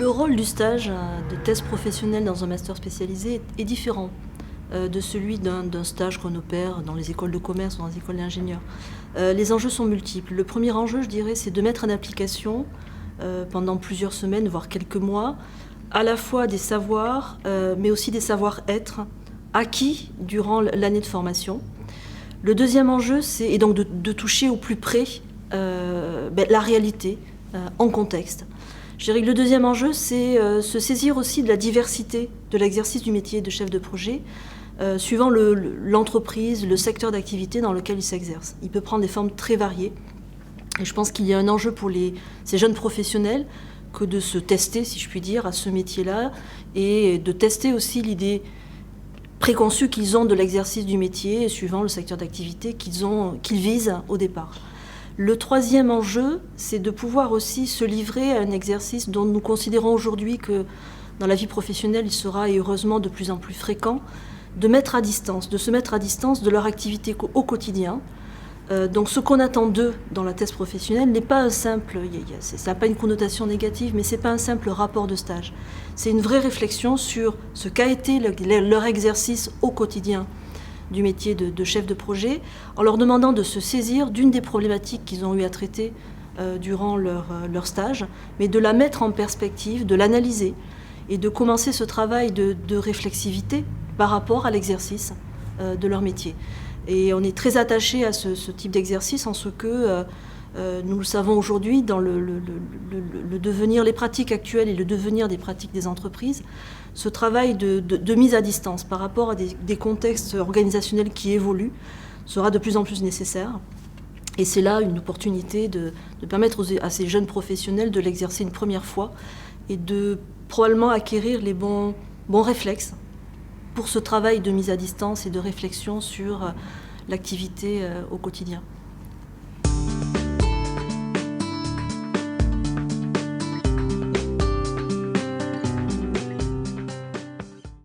Le rôle du stage de thèse professionnelle dans un master spécialisé est différent de celui d'un stage qu'on opère dans les écoles de commerce ou dans les écoles d'ingénieurs. Les enjeux sont multiples. Le premier enjeu, je dirais, c'est de mettre en application pendant plusieurs semaines, voire quelques mois, à la fois des savoirs, mais aussi des savoir-être acquis durant l'année de formation. Le deuxième enjeu, c'est donc de toucher au plus près la réalité en contexte. Je dirais que le deuxième enjeu, c'est se saisir aussi de la diversité de l'exercice du métier de chef de projet, suivant l'entreprise, le secteur d'activité dans lequel il s'exerce. Il peut prendre des formes très variées. Et je pense qu'il y a un enjeu pour ces jeunes professionnels que de se tester, si je puis dire, à ce métier-là, et de tester aussi l'idée préconçue qu'ils ont de l'exercice du métier, suivant le secteur d'activité qu'ils visent au départ. Le troisième enjeu, c'est de pouvoir aussi se livrer à un exercice dont nous considérons aujourd'hui que dans la vie professionnelle, il sera et heureusement de plus en plus fréquent, de se mettre à distance de leur activité au quotidien. Donc ce qu'on attend d'eux dans la thèse professionnelle n'est pas un simple, ça n'a pas une connotation négative, mais ce n'est pas un simple rapport de stage. C'est une vraie réflexion sur ce qu'a été leur exercice au quotidien du métier de chef de projet, en leur demandant de se saisir d'une des problématiques qu'ils ont eu à traiter durant leur stage, mais de la mettre en perspective, de l'analyser et de commencer ce travail de réflexivité par rapport à l'exercice de leur métier. Et on est très attaché à ce type d'exercice en ce que nous le savons aujourd'hui dans le devenir, les pratiques actuelles et le devenir des pratiques des entreprises, ce travail de mise à distance par rapport à des contextes organisationnels qui évoluent sera de plus en plus nécessaire. Et c'est là une opportunité de permettre à ces jeunes professionnels de l'exercer une première fois et de probablement acquérir les bons réflexes pour ce travail de mise à distance et de réflexion sur l'activité au quotidien.